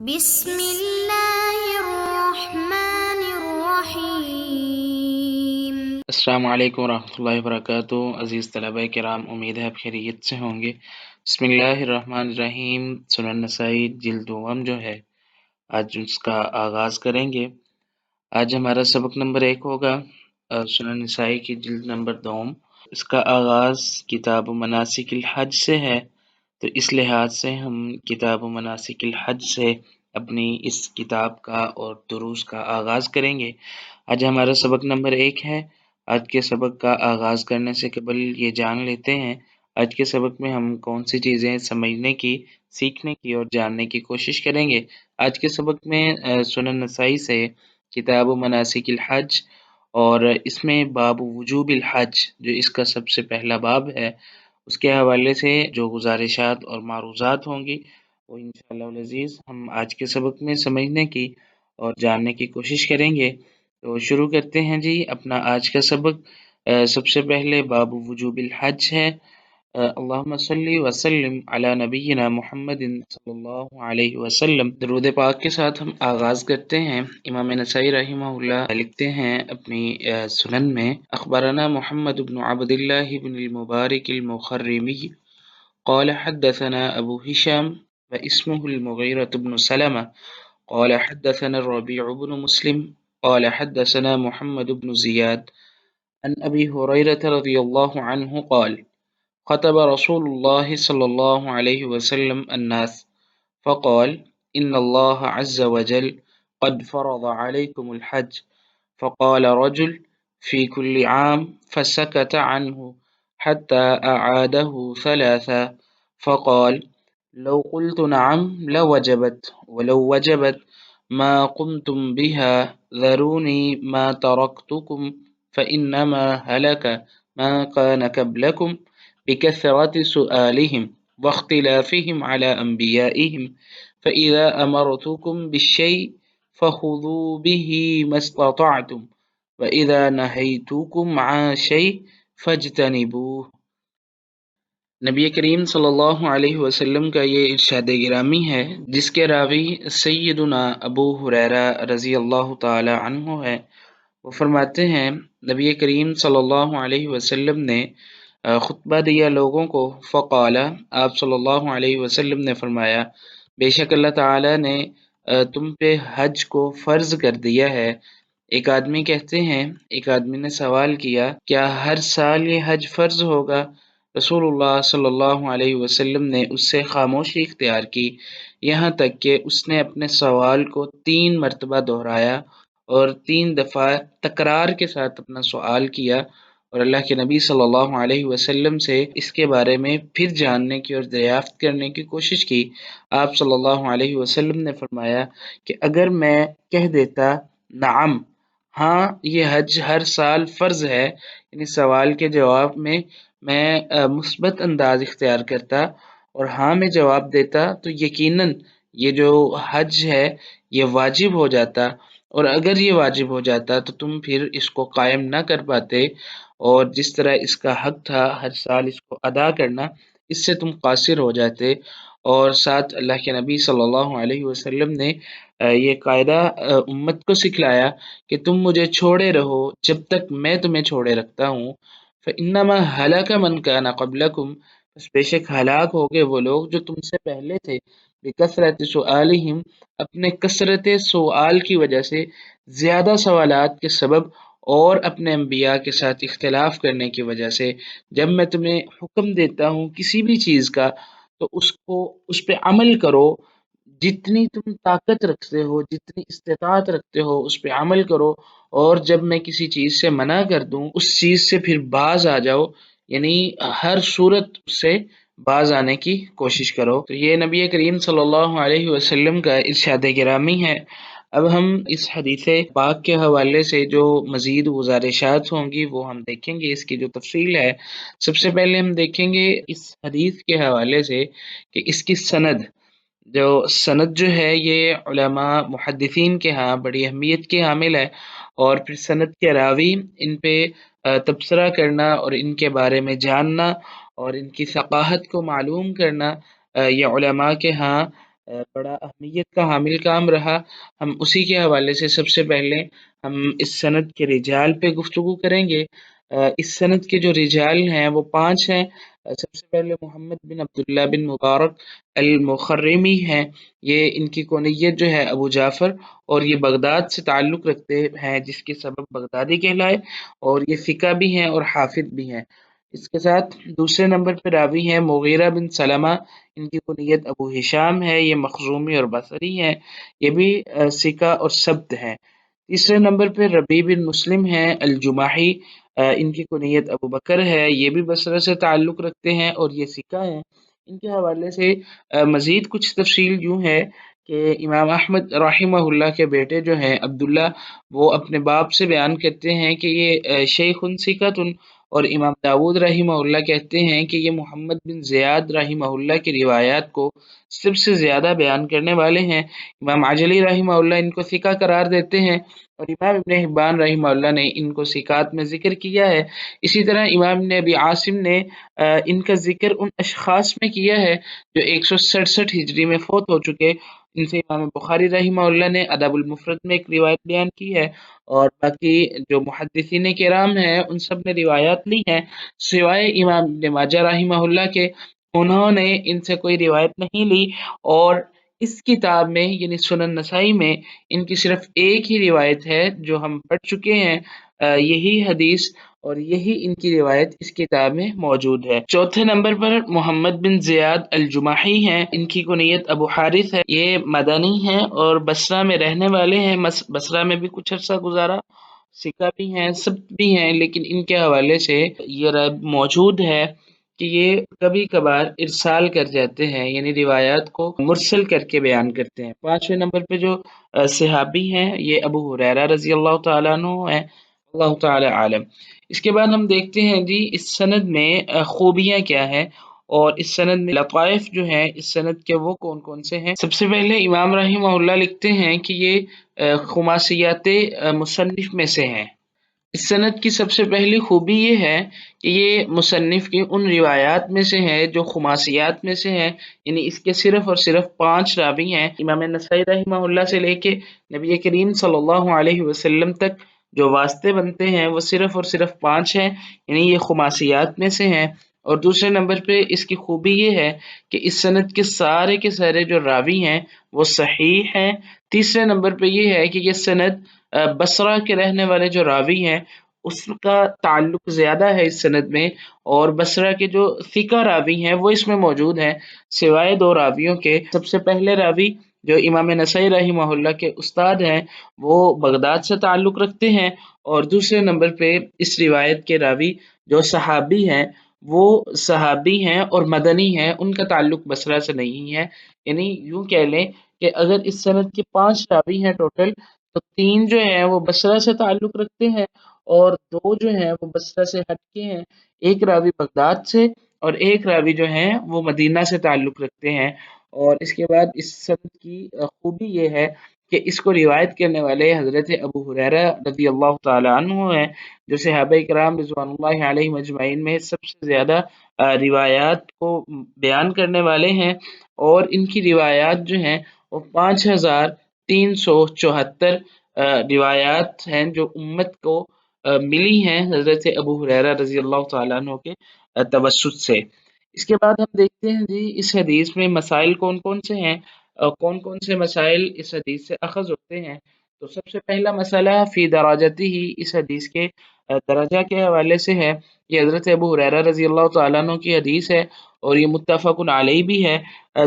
بسم اللہ الرحمن الرحیم۔ السلام علیکم ورحمۃ اللہ وبرکاتہ۔ عزیز طلبہ کرام، امید ہے آپ خیریت سے ہوں گے۔ بسم اللہ الرحمن الرحیم۔ سنن نسائی جلد دوم جو ہے، آج اس کا آغاز کریں گے۔ آج ہمارا سبق نمبر 1 ہوگا، سنن نسائی کی جلد نمبر 2۔ اس کا آغاز کتاب مناسک الحج سے ہے، تو اس لحاظ سے ہم کتاب مناسک الحج سے اپنی اس کتاب کا اور دروس کا آغاز کریں گے۔ آج ہمارا سبق نمبر 1 ہے۔ آج کے سبق کا آغاز کرنے سے قبل یہ جان لیتے ہیں آج کے سبق میں ہم کون سی چیزیں سمجھنے کی، سیکھنے کی اور جاننے کی کوشش کریں گے۔ آج کے سبق میں سنن نسائی سے کتاب مناسک الحج، اور اس میں باب وجوب الحج جو اس کا سب سے پہلا باب ہے، اس کے حوالے سے جو گزارشات اور معروضات ہوں گی وہ انشاءاللہ العزیز ہم آج کے سبق میں سمجھنے کی اور جاننے کی کوشش کریں گے۔ تو شروع کرتے ہیں جی اپنا آج کا سبق۔ سب سے پہلے باب وجوب الحج ہے۔ اللہم صلی وسلم علی نبینا محمد صلی اللہ علیہ وسلم۔ درود پاک کے ساتھ ہم آغاز کرتے ہیں۔ امام نسائی رحمہ اللہ لکھتے ہیں اپنی سنن میں، اخبرنا محمد بن عبد اللہ بن المبارک المخرمی قال حدثنا ابو ہشام واسمه المغیرة بن سلمة قال حدثنا الربيع بن مسلم قال حدثنا محمد بن زياد عن أبي هريرة رضي الله عنه قال خطب رسول الله صلى الله عليه وسلم الناس فقال إن الله عز وجل قد فرض عليكم الحج، فقال رجل في كل عام، فسكت عنه حتى أعاده ثلاثا، فقال لو قلت نعم لوجبت، ولو وجبت ما قمتم بها، ذروني ما تركتكم، فإنما هلك ما كان قبلكم بكثرة سؤالهم واختلافهم على أنبيائهم، فإذا أمرتكم بالشيء فخذوا به ما استطعتم، وإذا نهيتكم عن شيء فاجتنبوه۔ نبی کریم صلی اللہ علیہ وسلم کا یہ ارشاد گرامی ہے، جس کے راوی سیدنا ابو ہریرہ رضی اللہ تعالی عنہ ہے۔ وہ فرماتے ہیں نبی کریم صلی اللہ علیہ وسلم نے خطبہ دیا لوگوں کو، فقال، آپ صلی اللہ علیہ وسلم نے فرمایا، بے شک اللہ تعالی نے تم پہ حج کو فرض کر دیا ہے۔ ایک آدمی کہتے ہیں، ایک آدمی نے سوال کیا، کیا ہر سال یہ حج فرض ہوگا؟ رسول اللہ صلی اللہ علیہ وسلم نے اس سے خاموشی اختیار کی، یہاں تک کہ اس نے اپنے سوال کو 3 مرتبہ دہرایا اور 3 دفعہ تکرار کے ساتھ اپنا سوال کیا، اور اللہ کے نبی صلی اللہ علیہ وسلم سے اس کے بارے میں پھر جاننے کی اور دریافت کرنے کی کوشش کی۔ آپ صلی اللہ علیہ وسلم نے فرمایا کہ اگر میں کہہ دیتا نعم، ہاں یہ حج ہر سال فرض ہے، یعنی سوال کے جواب میں مثبت انداز اختیار کرتا اور ہاں میں جواب دیتا، تو یقیناً یہ جو حج ہے یہ واجب ہو جاتا، اور اگر یہ واجب ہو جاتا تو تم پھر اس کو قائم نہ کر پاتے، اور جس طرح اس کا حق تھا ہر سال اس کو ادا کرنا، اس سے تم قاصر ہو جاتے۔ اور ساتھ اللہ کے نبی صلی اللہ علیہ وسلم نے یہ قاعدہ امت کو سکھلایا کہ تم مجھے چھوڑے رہو جب تک میں تمہیں چھوڑے رکھتا ہوں، فَإِنَّمَا هَلَكَ مَنْ كَانَ قَبْلَكُمْ، بس بے شک ہلاک ہو گئے وہ لوگ جو تم سے پہلے تھے، بِكَثْرَةِ سُؤَالِهِمْ، اپنے کثرت سوال کی وجہ سے، زیادہ سوالات کے سبب، اور اپنے انبیاء کے ساتھ اختلاف کرنے کی وجہ سے۔ جب میں تمہیں حکم دیتا ہوں کسی بھی چیز کا تو اس پہ عمل کرو، جتنی تم طاقت رکھتے ہو، جتنی استطاعت رکھتے ہو اس پہ عمل کرو، اور جب میں کسی چیز سے منع کر دوں اس چیز سے پھر باز آ جاؤ، یعنی ہر صورت سے باز آنے کی کوشش کرو۔ تو یہ نبی کریم صلی اللہ علیہ وسلم کا ارشاد گرامی ہے۔ اب ہم اس حدیث پاک کے حوالے سے جو مزید گزارشات ہوں گی وہ ہم دیکھیں گے، اس کی جو تفصیل ہے۔ سب سے پہلے ہم دیکھیں گے اس حدیث کے حوالے سے کہ اس کی سند جو ہے یہ علماء محدثین کے ہاں بڑی اہمیت کی حامل ہے، اور پھر سند کے راوی ان پہ تبصرہ کرنا اور ان کے بارے میں جاننا اور ان کی ثقافت کو معلوم کرنا، یہ علماء کے ہاں بڑا اہمیت کا حامل کام رہا، ہم اسی کے حوالے سے سب سے پہلے ہم اس سند کے رجال پہ گفتگو کریں گے۔ اس سند کے جو رجال ہیں وہ 5 ہیں۔ سب سے پہلے محمد بن عبداللہ بن مبارک المخرمی ہیں، یہ ان کی کنیت جو ہے ابو جعفر، اور یہ بغداد سے تعلق رکھتے ہیں جس کے سبب بغدادی کہلائے، اور یہ فقہ بھی ہیں اور حافظ بھی ہیں۔ اس کے ساتھ دوسرے نمبر پہ راوی ہیں مغیرہ بن سلمہ، ان کی کنیت ابو ہشام ہے، یہ مخزومی اور بصری ہیں، یہ بھی ثقہ اور ثبت ہیں۔ تیسرے نمبر پہ ربیع بن مسلم ہیں الجماحی، ان کی کنیت ابو بکر ہے، یہ بھی بصرہ سے تعلق رکھتے ہیں اور یہ ثقہ ہیں۔ ان کے حوالے سے مزید کچھ تفصیل یوں ہے کہ امام احمد رحمہ اللہ کے بیٹے جو ہیں عبداللہ، وہ اپنے باپ سے بیان کرتے ہیں کہ یہ شیخ ثقۃ، اور امام داود رحمہ اللہ کہتے ہیں کہ یہ محمد بن زیاد رحمہ اللہ کی روایات کو سب سے زیادہ بیان کرنے والے ہیں۔ امام عجلی رحمہ اللہ ان کو ثقہ قرار دیتے ہیں، اور امام ابن حبان رحمہ اللہ نے ان کو ثقات میں ذکر کیا ہے۔ اسی طرح امام نے ابی عاصم نے ان کا ذکر ان اشخاص میں کیا ہے جو 167 ہجری میں فوت ہو چکے۔ ان سے امام بخاری رحمہ اللہ نے ادب المفرد میں ایک روایت بیان کی ہے، اور باقی جو محدثین کرام ہیں ان سب نے روایات لی ہیں سوائے امام ابن ماجہ رحمہ اللہ کے، انہوں نے ان سے کوئی روایت نہیں لی، اور اس کتاب میں یعنی سنن نسائی میں ان کی صرف ایک ہی روایت ہے جو ہم پڑھ چکے ہیں، یہی حدیث اور یہی ان کی روایت اس کتاب میں موجود ہے۔ چوتھے نمبر پر محمد بن زیاد الجماحی ہیں، ان کی کنیت ابو حارث ہے، یہ مدنی ہیں اور بصرہ میں رہنے والے ہیں، بصرہ میں بھی کچھ عرصہ گزارا، ثقہ بھی ہیں، سبت بھی ہیں، لیکن ان کے حوالے سے یہ رائے موجود ہے کہ یہ کبھی کبھار ارسال کر جاتے ہیں، یعنی روایات کو مرسل کر کے بیان کرتے ہیں۔ پانچویں نمبر پہ جو صحابی ہیں یہ ابو ہریرہ رضی اللہ تعالیٰ عنہ ہیں، اللہ تعالیٰ عالم۔ اس کے بعد ہم دیکھتے ہیں جی اس سند میں خوبیاں کیا ہیں، اور اس سند میں لطائف جو ہیں اس سند کے وہ کون کون سے ہیں۔ سب سے پہلے امام رحمہ اللہ لکھتے ہیں کہ یہ خماسیات مصنف میں سے ہیں۔ اس سند کی سب سے پہلی خوبی یہ ہے کہ یہ مصنف کی ان روایات میں سے ہے جو خماسیات میں سے ہیں، یعنی اس کے صرف اور صرف 5 راوی ہیں۔ امام نسائی رحمہ اللہ سے لے کے نبی کریم صلی اللہ علیہ وسلم تک جو واسطے بنتے ہیں وہ صرف اور صرف 5 ہیں، یعنی یہ خماسیات میں سے ہیں۔ اور دوسرے نمبر پہ اس کی خوبی یہ ہے کہ اس سند کے سارے جو راوی ہیں وہ صحیح ہیں۔ تیسرے نمبر پہ یہ ہے کہ یہ سند بصرہ کے رہنے والے جو راوی ہیں اس کا تعلق زیادہ ہے اس سند میں، اور بصرہ کے جو ثقہ راوی ہیں وہ اس میں موجود ہیں سوائے 2 راویوں کے۔ سب سے پہلے راوی جو امام نسائی رحمہ اللہ کے استاد ہیں وہ بغداد سے تعلق رکھتے ہیں، اور دوسرے نمبر پہ اس روایت کے راوی جو صحابی ہیں وہ صحابی ہیں اور مدنی ہیں، ان کا تعلق بصرہ سے نہیں ہے۔ یعنی یوں کہہ لیں کہ اگر اس سند کے 5 راوی ہیں ٹوٹل، تو 3 جو ہیں وہ بصرہ سے تعلق رکھتے ہیں، اور 2 جو ہیں وہ بصرہ سے ہٹ کے ہیں، ایک راوی بغداد سے اور ایک راوی جو ہیں وہ مدینہ سے تعلق رکھتے ہیں۔ اور اس کے بعد اس سند کی خوبی یہ ہے کہ اس کو روایت کرنے والے حضرت ابو ہریرہ رضی اللہ تعالی عنہ ہیں، جو صحابہ کرام رضوان اللہ علیہم اجمعین میں سب سے زیادہ روایات کو بیان کرنے والے ہیں، اور ان کی روایات جو ہیں وہ 5374 روایات ہیں جو امت کو ملی ہیں حضرت ابو ہریرہ رضی اللہ تعالیٰ عنہ کے توسط سے۔ اس کے بعد ہم دیکھتے ہیں جی اس حدیث میں مسائل کون کون سے ہیں، کون کون سے مسائل اس حدیث سے اخذ ہوتے ہیں۔ تو سب سے پہلا مسئلہ فی دراجتی ہی، اس حدیث کے درجہ کے حوالے سے ہے۔ یہ حضرت ابو ہریرہ رضی اللہ تعالیٰ عنہ کی حدیث ہے اور یہ متفق علیہ بھی ہے۔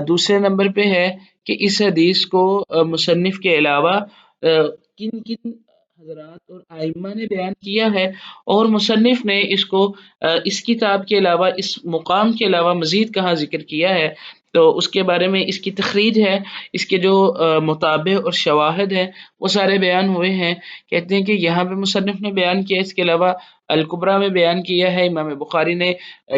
دوسرے نمبر پہ ہے کہ اس حدیث کو مصنف کے علاوہ کن کن حضرات اور ائمہ نے بیان کیا ہے، اور مصنف نے اس کو اس کتاب کے علاوہ، اس مقام کے علاوہ مزید کہاں ذکر کیا ہے، تو اس کے بارے میں اس کی تخریج ہے، اس کے جو مطابع اور شواہد ہیں وہ سارے بیان ہوئے ہیں۔ کہتے ہیں کہ یہاں پہ مصنف نے بیان کیا، اس کے علاوہ الکبریٰ میں بیان کیا ہے، امام بخاری نے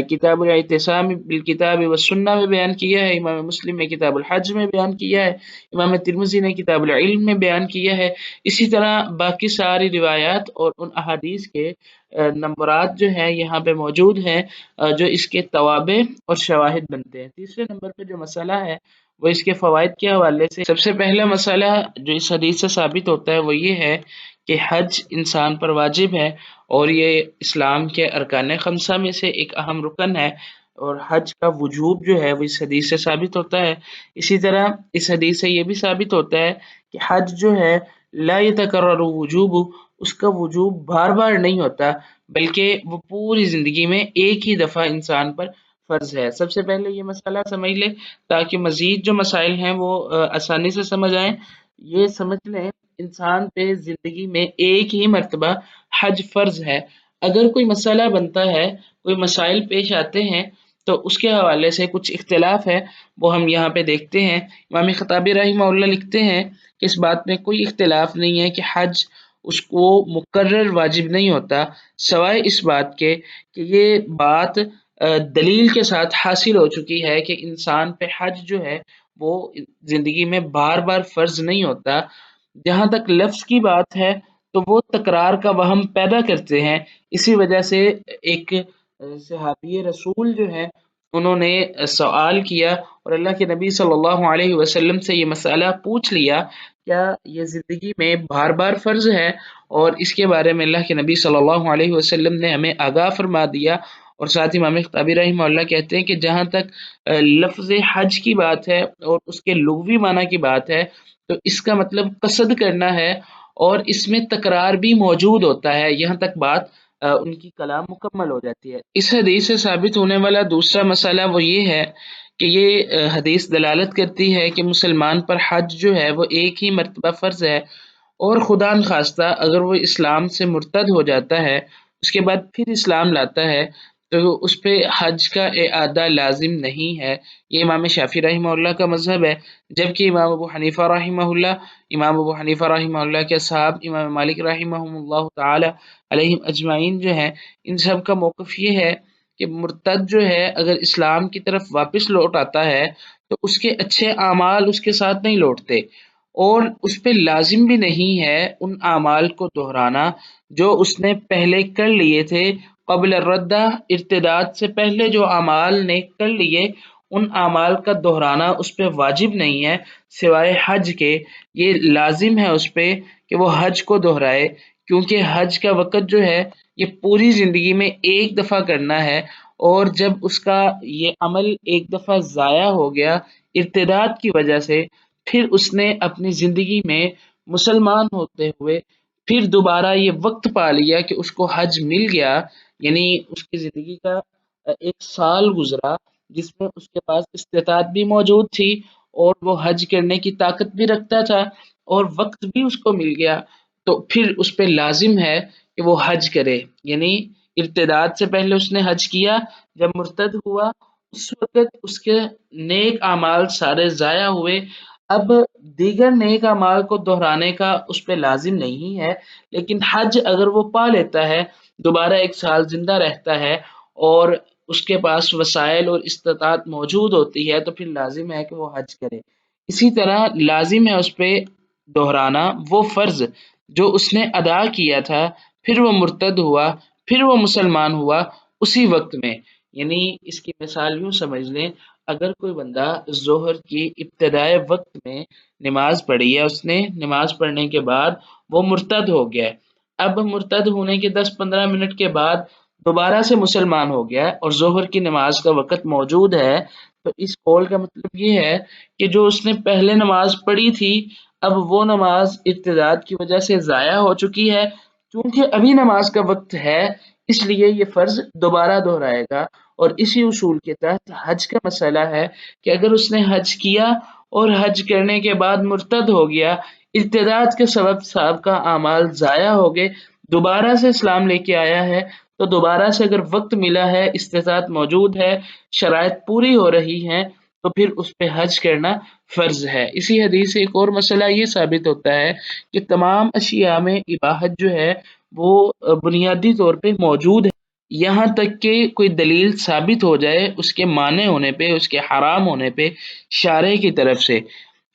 کتاب الاعتصام بالکتاب والسنہ میں بیان کیا ہے، امام مسلم نے کتاب الحج میں بیان کیا ہے، امام ترمذی نے کتاب العلم میں بیان کیا ہے۔ اسی طرح باقی ساری روایات اور ان احادیث کے نمبرات جو ہیں یہاں پہ موجود ہیں جو اس کے توابع اور شواہد بنتے ہیں۔ تیسرے نمبر پہ جو مسئلہ ہے وہ اس کے فوائد کے حوالے سے سب سے پہلا مسئلہ جو اس حدیث سے ثابت ہوتا ہے وہ یہ ہے کہ حج انسان پر واجب ہے، اور یہ اسلام کے ارکان خمسہ میں سے ایک اہم رکن ہے، اور حج کا وجوب جو ہے وہ اس حدیث سے ثابت ہوتا ہے۔ اسی طرح اس حدیث سے یہ بھی ثابت ہوتا ہے کہ حج جو ہے لا یتکرر وجوب، اس کا وجوب بار بار نہیں ہوتا، بلکہ وہ پوری زندگی میں ایک ہی دفعہ انسان پر فرض ہے۔ سب سے پہلے یہ مسئلہ سمجھ لیں تاکہ مزید جو مسائل ہیں وہ آسانی سے سمجھ آئیں۔ یہ سمجھ لیں انسان پہ زندگی میں ایک ہی مرتبہ حج فرض ہے۔ اگر کوئی مسئلہ بنتا ہے، کوئی مسائل پیش آتے ہیں، تو اس کے حوالے سے کچھ اختلاف ہے، وہ ہم یہاں پہ دیکھتے ہیں۔ امام خطابی رحمہ اللہ لکھتے ہیں کہ اس بات میں کوئی اختلاف نہیں ہے کہ حج اس کو مقرر واجب نہیں ہوتا، سوائے اس بات کے کہ یہ بات دلیل کے ساتھ حاصل ہو چکی ہے کہ انسان پہ حج جو ہے وہ زندگی میں بار بار فرض نہیں ہوتا۔ جہاں تک لفظ کی بات ہے تو وہ تکرار کا وہم پیدا کرتے ہیں، اسی وجہ سے ایک صحابی رسول جو ہے انہوں نے سوال کیا اور اللہ کے نبی صلی اللہ علیہ وسلم سے یہ مسئلہ پوچھ لیا، کیا یہ زندگی میں بار بار فرض ہے؟ اور اس کے بارے میں اللہ کے نبی صلی اللہ علیہ وسلم نے ہمیں آگاہ فرما دیا۔ اور ساتھ ہی امام خطابی رحمہ اللہ کہتے ہیں کہ جہاں تک لفظ حج کی بات ہے اور اس کے لغوی معنی کی بات ہے، تو اس کا مطلب قصد کرنا ہے، اور اس میں تکرار بھی موجود ہوتا ہے، یہاں تک بات ان کی کلام مکمل ہو جاتی ہے۔ اس حدیث سے ثابت ہونے والا دوسرا مسئلہ وہ یہ ہے کہ یہ حدیث دلالت کرتی ہے کہ مسلمان پر حج جو ہے وہ ایک ہی مرتبہ فرض ہے، اور خدا نخواستہ اگر وہ اسلام سے مرتد ہو جاتا ہے، اس کے بعد پھر اسلام لاتا ہے، تو اس پہ حج کا اعادہ لازم نہیں ہے۔ یہ امام شافعی رحمہ اللہ کا مذہب ہے، جبکہ امام ابو حنیفہ رحمہ اللہ کے صاحب امام مالک رحمہ اللہ تعالی علیہم اجمعین جو ہیں، ان سب کا موقف یہ ہے کہ مرتد جو ہے اگر اسلام کی طرف واپس لوٹ آتا ہے تو اس کے اچھے اعمال اس کے ساتھ نہیں لوٹتے، اور اس پہ لازم بھی نہیں ہے ان اعمال کو دہرانا جو اس نے پہلے کر لیے تھے۔ قبل الردہ، ارتداد سے پہلے جو اعمال نے کر لیے ان اعمال کا دہرانا اس پہ واجب نہیں ہے سوائے حج کے۔ یہ لازم ہے اس پہ کہ وہ حج کو دہرائے، کیونکہ حج کا وقت جو ہے یہ پوری زندگی میں ایک دفعہ کرنا ہے، اور جب اس کا یہ عمل ایک دفعہ ضائع ہو گیا ارتداد کی وجہ سے، پھر اس نے اپنی زندگی میں مسلمان ہوتے ہوئے پھر دوبارہ یہ وقت پا لیا کہ اس کو حج مل گیا، یعنی اس کی زندگی کا ایک سال گزرا جس میں اس کے پاس استطاعت بھی موجود تھی، اور وہ حج کرنے کی طاقت بھی رکھتا تھا، اور وقت بھی اس کو مل گیا، تو پھر اس پہ لازم ہے کہ وہ حج کرے۔ یعنی ارتداد سے پہلے اس نے حج کیا، جب مرتد ہوا اس وقت اس کے نیک اعمال سارے ضائع ہوئے، اب دیگر نیک اعمال کو دہرانے کا اس پہ لازم نہیں ہے، لیکن حج اگر وہ پا لیتا ہے، دوبارہ ایک سال زندہ رہتا ہے اور اس کے پاس وسائل اور استطاعت موجود ہوتی ہے، تو پھر لازم ہے کہ وہ حج کرے۔ اسی طرح لازم ہے اس پہ دہرانا وہ فرض جو اس نے ادا کیا تھا، پھر وہ مرتد ہوا، پھر وہ مسلمان ہوا اسی وقت میں۔ یعنی اس کی مثال یوں سمجھ لیں، اگر کوئی بندہ ظہر کی ابتدائے وقت میں نماز پڑھی ہے، اس نے نماز پڑھنے کے بعد وہ مرتد ہو گیا، اب مرتد ہونے کے 10-15 منٹ کے بعد دوبارہ سے مسلمان ہو گیا اور ظہر کی نماز کا وقت موجود ہے، تو اس قول کا مطلب یہ ہے کہ جو اس نے پہلے نماز پڑھی تھی اب وہ نماز ارتداد کی وجہ سے ضائع ہو چکی ہے، کیونکہ ابھی نماز کا وقت ہے اس لیے یہ فرض دوبارہ دہرائے گا۔ اور اسی اصول کے تحت حج کا مسئلہ ہے کہ اگر اس نے حج کیا اور حج کرنے کے بعد مرتد ہو گیا، ارتداد کے سبب صاحب کا اعمال ضائع ہو گئے، دوبارہ سے اسلام لے کے آیا ہے، تو دوبارہ سے اگر وقت ملا ہے، استطاعت موجود ہے، شرائط پوری ہو رہی ہیں، تو پھر اس پہ حج کرنا فرض ہے۔ اسی حدیث سے ایک اور مسئلہ یہ ثابت ہوتا ہے کہ تمام اشیاء میں اباحت جو ہے وہ بنیادی طور پہ موجود ہے، یہاں تک کہ کوئی دلیل ثابت ہو جائے اس کے مانع ہونے پہ، اس کے حرام ہونے پہ شارع کی طرف سے۔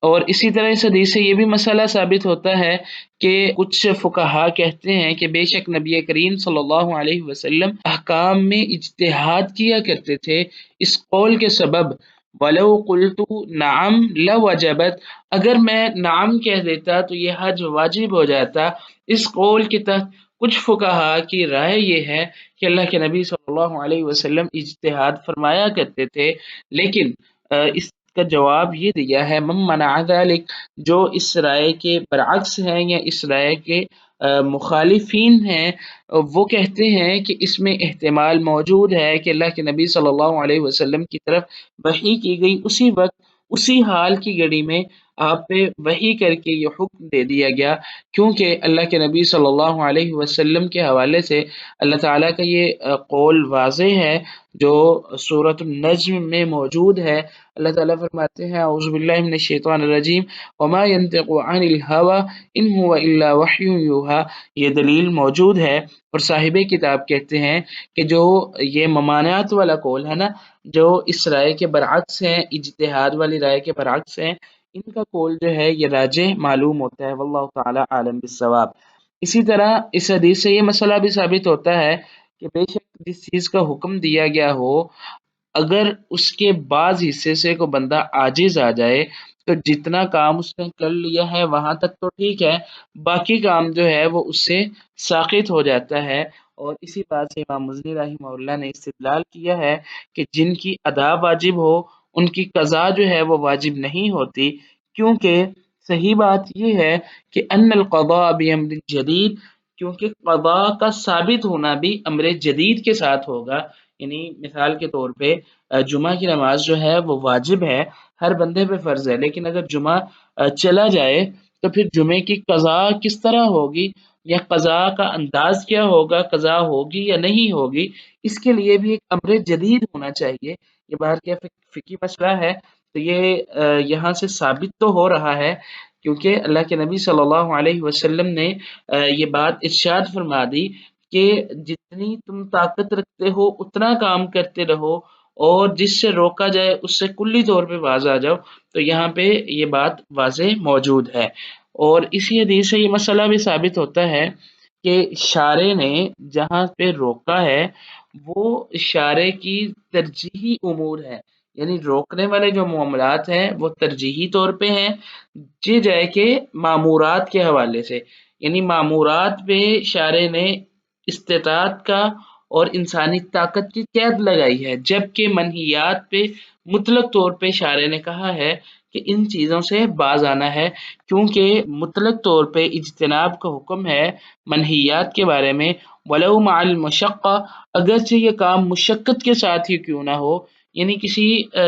اور اسی طرح اس حدیث سے یہ بھی مسئلہ ثابت ہوتا ہے کہ کچھ فقہا کہتے ہیں کہ بے شک نبی کریم صلی اللہ علیہ وسلم احکام میں اجتہاد کیا کرتے تھے، اس قول کے سبب وَلَوْ قُلْتُ نَعَمْ لَوَجَبَتْ، اگر میں نعم کہہ دیتا تو یہ حج واجب ہو جاتا۔ اس قول کے تحت کچھ فقہا کی رائے یہ ہے کہ اللہ کے نبی صلی اللہ علیہ وسلم اجتہاد فرمایا کرتے تھے، لیکن اس کا جواب یہ دیا ہے من منع ذلک، جو اس رائے کے برعکس ہیں یا اس رائے کے مخالفین ہیں، وہ کہتے ہیں کہ اس میں احتمال موجود ہے کہ اللہ کے نبی صلی اللہ علیہ وسلم کی طرف وحی کی گئی اسی وقت اسی حال کی گھڑی میں آپ پہ وحی کر کے یہ حکم دے دیا گیا، کیونکہ اللہ کے نبی صلی اللہ علیہ وسلم کے حوالے سے اللہ تعالیٰ کا یہ قول واضح ہے جو سورۃ النجم میں موجود ہے۔ اللہ تعالیٰ فرماتے ہیں اعوذ باللہ من الشیطان الرجیم وما ينطق عن الهوى ان هو الا وحی یوحى، یہ دلیل موجود ہے۔ اور صاحب کتاب کہتے ہیں کہ جو یہ ممانعت والا قول ہے نا، جو اس رائے کے برعکس ہیں، اجتہاد والی رائے کے برعکس ہیں، ان کا قول جو ہے یہ راجح معلوم ہوتا ہے، واللہ تعالی عالم بالصواب۔ اسی طرح اس حدیث سے یہ مسئلہ بھی ثابت ہوتا ہے کہ بے شک جس چیز کا حکم دیا گیا ہو، اگر اس کے بعض حصے سے کوئی بندہ عاجز آ جائے تو جتنا کام اس نے کر لیا ہے وہاں تک تو ٹھیک ہے، باقی کام جو ہے وہ اس سے ساقط ہو جاتا ہے۔ اور اسی بات سے امام مزنی رحمہ اللہ نے استدلال کیا ہے کہ جن کی ادا واجب ہو ان کی قضا جو ہے وہ واجب نہیں ہوتی، کیونکہ صحیح بات یہ ہے کہ ان القضاء بامر جدید، کیونکہ قضاء کا ثابت ہونا بھی امر جدید کے ساتھ ہوگا۔ یعنی مثال کے طور پہ جمعہ کی نماز جو ہے وہ واجب ہے، ہر بندے پہ فرض ہے، لیکن اگر جمعہ چلا جائے تو پھر جمعے کی قضا کس طرح ہوگی یا قضا کا انداز کیا ہوگا، قضا ہوگی یا نہیں ہوگی، اس کے لیے بھی ایک امر جدید ہونا چاہیے۔ یہ باہر کیا فقہی مسئلہ ہے، تو یہ یہاں سے ثابت تو ہو رہا ہے کیونکہ اللہ کے نبی صلی اللہ علیہ وسلم نے یہ بات ارشاد فرما دی کہ جتنی تم طاقت رکھتے ہو اتنا کام کرتے رہو، اور جس سے روکا جائے اس سے کلی طور پہ باز آ جاؤ۔ تو یہاں پہ یہ بات واضح موجود ہے۔ اور اسی حدیث سے یہ مسئلہ بھی ثابت ہوتا ہے کہ شارع نے جہاں پہ روکا ہے وہ شارع کی ترجیحی امور ہے، یعنی روکنے والے جو معاملات ہیں وہ ترجیحی طور پہ ہیں، جی جائے کہ معمورات کے حوالے سے، یعنی معمورات پہ شارع نے استطاعت کا اور انسانی طاقت کی قید لگائی ہے، جبکہ منہیات پہ مطلق طور پہ شارع نے کہا ہے کہ ان چیزوں سے باز آنا ہے، کیونکہ مطلق طور پہ اجتناب کا حکم ہے منہیات کے بارے میں، ولو مع المشقہ، اگرچہ یہ کام مشقت کے ساتھ ہی کیوں نہ ہو، یعنی کسی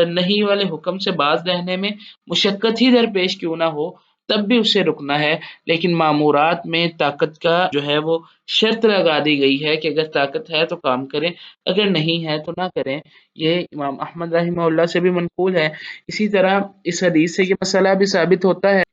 نہیں والے حکم سے باز رہنے میں مشقت ہی درپیش کیوں نہ ہو تب بھی اسے رکنا ہے، لیکن معمورات میں طاقت کا جو ہے وہ شرط لگا دی گئی ہے کہ اگر طاقت ہے تو کام کریں، اگر نہیں ہے تو نہ کریں۔ یہ امام احمد رحمہ اللہ سے بھی منقول ہے۔ اسی طرح اس حدیث سے یہ مسئلہ بھی ثابت ہوتا ہے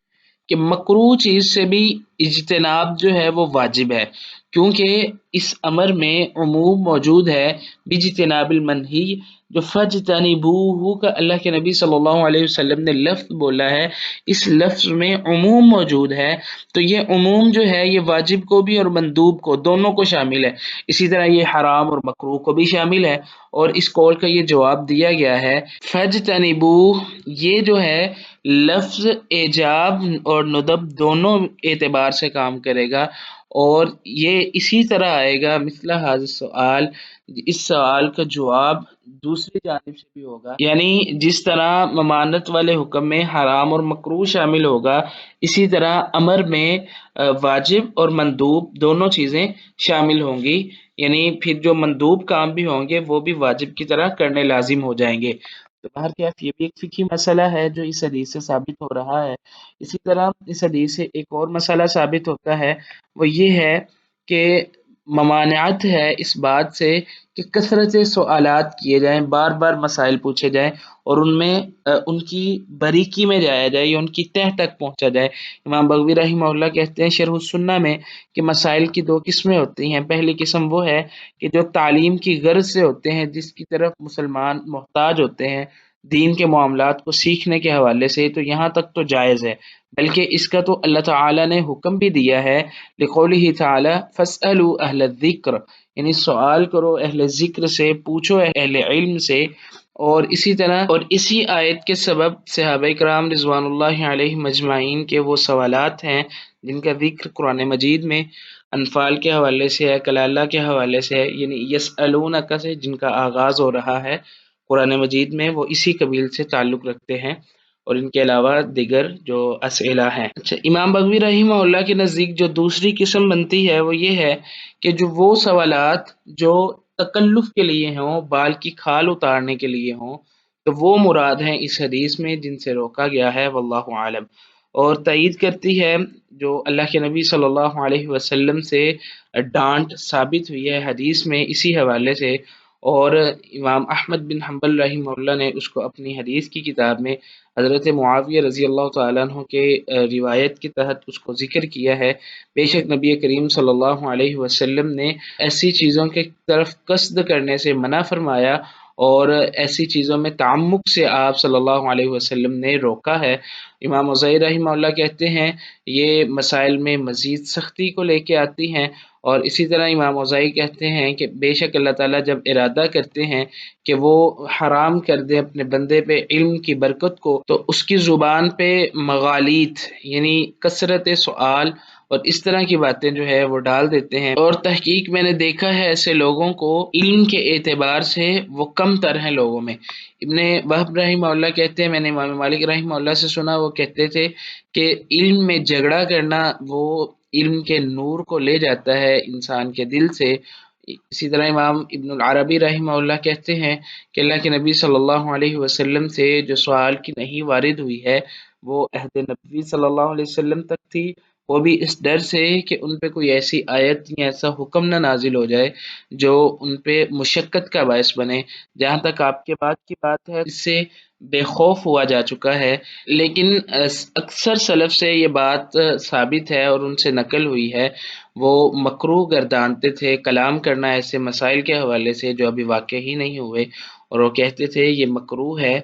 کہ مکروہ چیز سے بھی اجتناب جو ہے وہ واجب ہے، کیونکہ اس امر میں عموم موجود ہے باجتناب المنہی، جو فجتنبوہ کا اللہ کے نبی صلی اللہ علیہ وسلم نے لفظ بولا ہے، اس لفظ میں عموم موجود ہے، تو یہ عموم جو ہے یہ واجب کو بھی اور مندوب کو دونوں کو شامل ہے، اسی طرح یہ حرام اور مکروہ کو بھی شامل ہے۔ اور اس قول کا یہ جواب دیا گیا ہے فجتنبوہ، یہ جو ہے لفظ ایجاب اور ندب دونوں اعتبار سے کام کرے گا، اور یہ اسی طرح آئے گا مثل حاضر سوال، اس سوال کا جواب دوسری جانب سے بھی ہوگا، یعنی جس طرح ممانت والے حکم میں حرام اور مکروہ شامل ہوگا، اسی طرح امر میں واجب اور مندوب دونوں چیزیں شامل ہوں گی، یعنی پھر جو مندوب کام بھی ہوں گے وہ بھی واجب کی طرح کرنے لازم ہو جائیں گے۔ تو بہرکیف یہ بھی ایک فقہی مسئلہ ہے جو اس حدیث سے ثابت ہو رہا ہے۔ اسی طرح اس حدیث سے ایک اور مسئلہ ثابت ہوتا ہے، وہ یہ ہے کہ ممانعت ہے اس بات سے کہ کثرت سوالات کیے جائیں، بار بار مسائل پوچھے جائیں اور ان میں ان کی باریکی میں جایا جائے یا ان کی تہ تک پہنچا جائے۔ امام بغوی رحمہ اللہ کہتے ہیں شرح السنہ میں کہ مسائل کی دو قسمیں ہوتی ہیں، پہلی قسم وہ ہے کہ جو تعلیم کی غرض سے ہوتے ہیں، جس کی طرف مسلمان محتاج ہوتے ہیں دین کے معاملات کو سیکھنے کے حوالے سے، تو یہاں تک تو جائز ہے، بلکہ اس کا تو اللہ تعالی نے حکم بھی دیا ہے لقولہ تعالی فاسألوا اہل الذکر، یعنی سوال کرو اہل ذکر سے، پوچھو اہل علم سے، اور اسی آیت کے سبب صحابہ کرام رضوان اللہ علیہ مجمعین کے وہ سوالات ہیں جن کا ذکر قرآن مجید میں انفال کے حوالے سے ہے، کلالہ کے حوالے سے ہے، یعنی یسألونک سے جن کا آغاز ہو رہا ہے قرآن مجید میں، وہ اسی قبیل سے تعلق رکھتے ہیں، اور ان کے علاوہ دیگر جو اسئلہ ہیں۔ اچھا، امام بغوی رحمہ اللہ کے نزدیک جو دوسری قسم بنتی ہے وہ یہ ہے کہ جو وہ سوالات جو تکلف کے لیے ہوں، بال کی کھال اتارنے کے لیے ہوں، تو وہ مراد ہیں اس حدیث میں جن سے روکا گیا ہے، واللہ عالم۔ اور تائید کرتی ہے جو اللہ کے نبی صلی اللہ علیہ وسلم سے ڈانٹ ثابت ہوئی ہے حدیث میں اسی حوالے سے، اور امام احمد بن حنبل رحمہ اللہ نے اس کو اپنی حدیث کی کتاب میں حضرت معاویہ رضی اللہ تعالیٰ عنہ کے روایت کے تحت اس کو ذکر کیا ہے۔ بے شک نبی کریم صلی اللہ علیہ وسلم نے ایسی چیزوں کے طرف قصد کرنے سے منع فرمایا، اور ایسی چیزوں میں تعمق سے آپ صلی اللہ علیہ وسلم نے روکا ہے۔ امام اوزاعی رحمہ اللہ کہتے ہیں یہ مسائل میں مزید سختی کو لے کے آتی ہیں، اور اسی طرح امام اوزاعی کہتے ہیں کہ بے شک اللہ تعالیٰ جب ارادہ کرتے ہیں کہ وہ حرام کر دے اپنے بندے پہ علم کی برکت کو، تو اس کی زبان پہ مغالیت یعنی کثرت سوال اور اس طرح کی باتیں جو ہے وہ ڈال دیتے ہیں، اور تحقیق میں نے دیکھا ہے ایسے لوگوں کو علم کے اعتبار سے وہ کم تر ہیں لوگوں میں۔ ابن وہب رحمہ اللہ کہتے ہیں، میں نے امام مالک رحمہ اللہ سے سنا، وہ کہتے تھے کہ علم میں جھگڑا کرنا وہ علم کے نور کو لے جاتا ہے انسان کے دل سے۔ اسی طرح امام ابن العربی رحمہ اللہ کہتے ہیں کہ اللہ کے نبی صلی اللہ علیہ وسلم سے جو سوال کی نہیں وارد ہوئی ہے وہ عہد نبوی صلی اللہ علیہ وسلم تک تھی، وہ بھی اس ڈر سے کہ ان پہ کوئی ایسی آیت یا ایسا حکم نہ نازل ہو جائے جو ان پہ مشقت کا باعث بنے۔ جہاں تک آپ کے بعد کی بات ہے اس سے بے خوف ہوا جا چکا ہے، لیکن اکثر سلف سے یہ بات ثابت ہے اور ان سے نقل ہوئی ہے، وہ مکروہ گردانتے تھے کلام کرنا ایسے مسائل کے حوالے سے جو ابھی واقع ہی نہیں ہوئے، اور وہ کہتے تھے یہ مکروہ ہے،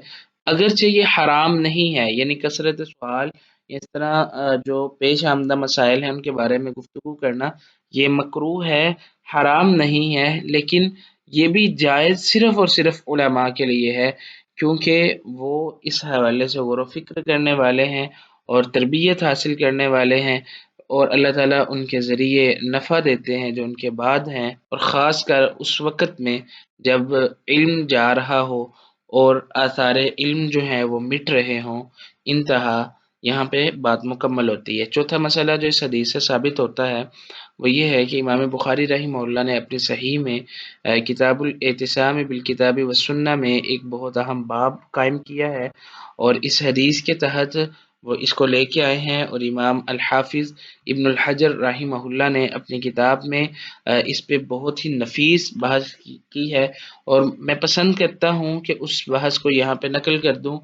اگرچہ یہ حرام نہیں ہے، یعنی کثرت سوال اس طرح جو پیش آمدہ مسائل ہیں ان کے بارے میں گفتگو کرنا یہ مکروہ ہے، حرام نہیں ہے، لیکن یہ بھی جائز صرف اور صرف علماء کے لیے ہے، کیونکہ وہ اس حوالے سے غور و فکر کرنے والے ہیں اور تربیت حاصل کرنے والے ہیں، اور اللہ تعالیٰ ان کے ذریعے نفع دیتے ہیں جو ان کے بعد ہیں، اور خاص کر اس وقت میں جب علم جا رہا ہو اور آثار علم جو ہیں وہ مٹ رہے ہوں۔ انتہا، یہاں پہ بات مکمل ہوتی ہے۔ چوتھا مسئلہ جو اس حدیث سے ثابت ہوتا ہے وہ یہ ہے کہ امام بخاری رحمہ اللہ نے اپنی صحیح میں کتاب الاعتصام بالکتاب والسنہ میں ایک بہت اہم باب قائم کیا ہے، اور اس حدیث کے تحت وہ اس کو لے کے آئے ہیں، اور امام الحافظ ابن الحجر رحمہ اللہ نے اپنی کتاب میں اس پہ بہت ہی نفیس بحث کی ہے، اور میں پسند کرتا ہوں کہ اس بحث کو یہاں پہ نقل کر دوں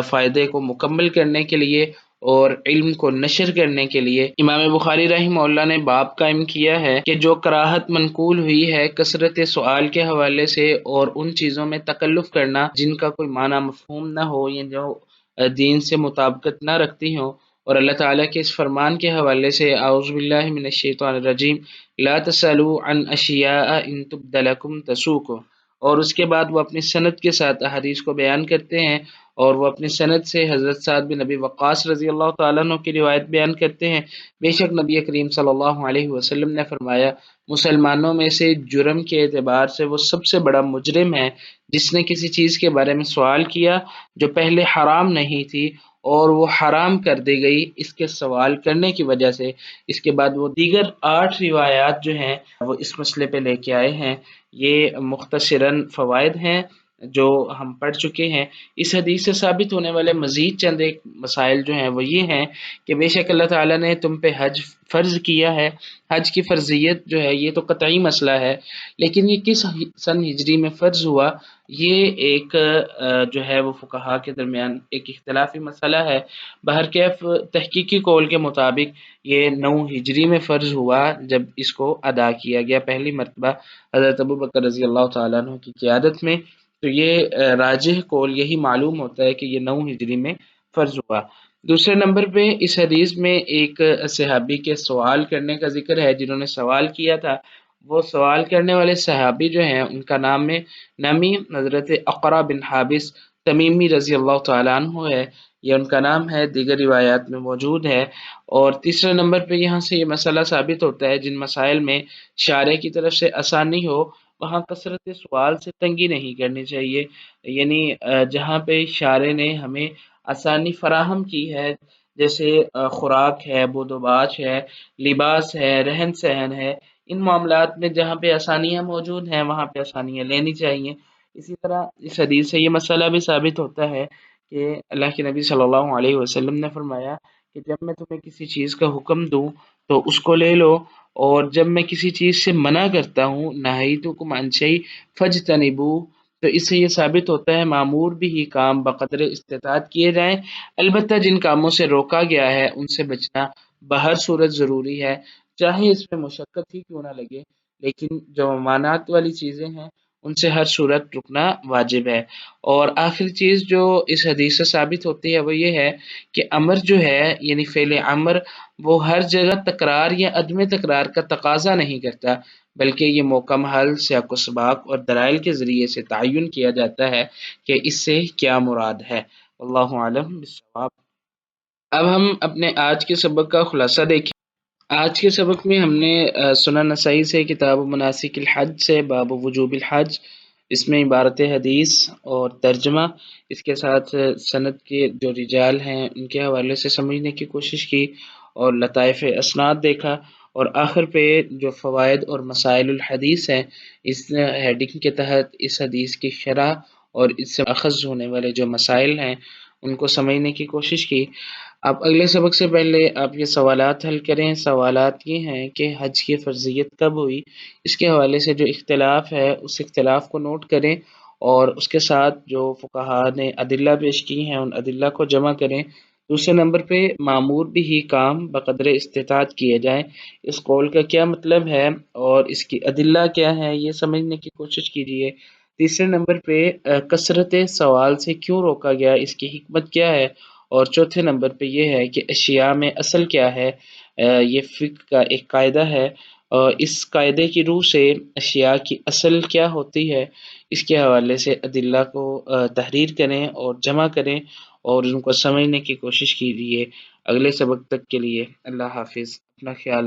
فائدے کو مکمل کرنے کے لیے اور علم کو نشر کرنے کے لیے۔ امام بخاری رحمہ اللہ نے باب قائم کیا ہے کہ جو کراہت منقول ہوئی ہے کثرت سوال کے حوالے سے اور ان چیزوں میں تکلف کرنا جن کا کوئی معنی مفہوم نہ ہو یا جو دین سے مطابقت نہ رکھتی ہوں، اور اللہ تعالیٰ کے اس فرمان کے حوالے سے اعوذ باللہ من الشیطان الرجیم لا تسألوا عن اشیاء ان تبد لکم تسؤکم، اور اس کے بعد وہ اپنی سند کے ساتھ احادیث کو بیان کرتے ہیں، اور وہ اپنی سند سے حضرت سعد بن نبی وقاص رضی اللہ تعالیٰ عنہ کی روایت بیان کرتے ہیں، بے شک نبی کریم صلی اللہ علیہ وسلم نے فرمایا مسلمانوں میں سے جرم کے اعتبار سے وہ سب سے بڑا مجرم ہے جس نے کسی چیز کے بارے میں سوال کیا جو پہلے حرام نہیں تھی اور وہ حرام کر دی گئی اس کے سوال کرنے کی وجہ سے۔ اس کے بعد وہ دیگر 8 روایات جو ہیں وہ اس مسئلے پہ لے کے آئے ہیں۔ یہ مختصراً فوائد ہیں جو ہم پڑھ چکے ہیں۔ اس حدیث سے ثابت ہونے والے مزید چند ایک مسائل جو ہیں وہ یہ ہیں کہ بے شک اللہ تعالیٰ نے تم پہ حج فرض کیا ہے۔ حج کی فرضیت جو ہے یہ تو قطعی مسئلہ ہے، لیکن یہ کس سن ہجری میں فرض ہوا یہ ایک جو ہے وہ فقہا کے درمیان ایک اختلافی مسئلہ ہے۔ بہرکیف تحقیقی قول کے مطابق یہ 9 ہجری میں فرض ہوا جب اس کو ادا کیا گیا پہلی مرتبہ حضرت ابوبکر رضی اللہ تعالیٰ عنہ کی قیادت میں، تو یہ راجح قول یہی معلوم ہوتا ہے کہ یہ 9 ہجری میں فرض ہوا۔ دوسرے نمبر پہ اس حدیث میں ایک صحابی کے سوال کرنے کا ذکر ہے جنہوں نے سوال کیا تھا، وہ سوال کرنے والے صحابی جو ہیں ان کا نامی حضرت اقرا بن حابس تمیمی رضی اللہ تعالیٰ عنہ ہے، یہ ان کا نام ہے، دیگر روایات میں موجود ہے۔ اور تیسرے نمبر پہ یہاں سے یہ مسئلہ ثابت ہوتا ہے جن مسائل میں شارع کی طرف سے آسانی ہو وہاں کثرت سوال سے تنگی نہیں کرنی چاہیے، یعنی جہاں پہ شارع نے ہمیں آسانی فراہم کی ہے، جیسے خوراک ہے، بود و باش ہے، لباس ہے، رہن سہن ہے، ان معاملات میں جہاں پہ آسانیاں موجود ہیں وہاں پہ آسانیاں لینی چاہیے۔ اسی طرح اس حدیث سے یہ مسئلہ بھی ثابت ہوتا ہے کہ اللہ کے نبی صلی اللہ علیہ وسلم نے فرمایا کہ جب میں تمہیں کسی چیز کا حکم دوں تو اس کو لے لو، اور جب میں کسی چیز سے منع کرتا ہوں نہیتکم عن شیء فاجتنبوہ، تو اس سے یہ ثابت ہوتا ہے معمور بھی ہی کام بقدر استطاعت کیے جائیں، البتہ جن کاموں سے روکا گیا ہے ان سے بچنا بہر صورت ضروری ہے، چاہے اس میں مشقت ہی کیوں نہ لگے، لیکن جو ممانعت والی چیزیں ہیں ان سے ہر صورت رکنا واجب ہے۔ اور آخری چیز جو اس حدیث سے ثابت ہوتی ہے وہ یہ ہے کہ امر جو ہے یعنی فعل امر وہ ہر جگہ تکرار یا عدم تکرار کا تقاضا نہیں کرتا، بلکہ یہ محکم حل سیاق و سباق اور دلائل کے ذریعے سے تعین کیا جاتا ہے کہ اس سے کیا مراد ہے۔ واللہ اعلم بالصواب۔ اب ہم اپنے آج کے سبق کا خلاصہ دیکھیں۔ آج کے سبق میں ہم نے سنن نسائی سے کتاب مناسک الحج سے باب وجوب الحج، اس میں عبارت حدیث اور ترجمہ، اس کے ساتھ سند کے جو رجال ہیں ان کے حوالے سے سمجھنے کی کوشش کی، اور لطائف اسناد دیکھا، اور آخر پہ جو فوائد اور مسائل الحدیث ہیں اس ہیڈنگ کے تحت اس حدیث کی شرح اور اس سے اخذ ہونے والے جو مسائل ہیں ان کو سمجھنے کی کوشش کی۔ اب اگلے سبق سے پہلے آپ یہ سوالات حل کریں۔ سوالات یہ ہیں کہ حج کی فرضیت کب ہوئی، اس کے حوالے سے جو اختلاف ہے اس اختلاف کو نوٹ کریں، اور اس کے ساتھ جو فقہا نے ادلہ پیش کی ہیں ان ادلہ کو جمع کریں۔ دوسرے نمبر پہ معمور بھی ہی کام بقدر استطاعت کیے جائیں، اس قول کا کیا مطلب ہے اور اس کی ادلہ کیا ہے یہ سمجھنے کی کوشش کیجیے۔ تیسرے نمبر پہ کثرت سوال سے کیوں روکا گیا، اس کی حکمت کیا ہے، اور چوتھے نمبر پہ یہ ہے کہ اشیاء میں اصل کیا ہے، یہ فقہ کا ایک قاعدہ ہے، اور اس قاعدے کی روح سے اشیاء کی اصل کیا ہوتی ہے اس کے حوالے سے ادلہ کو تحریر کریں اور جمع کریں اور ان کو سمجھنے کی کوشش کیجیے۔ اگلے سبق تک کے لیے اللہ حافظ، اپنا خیال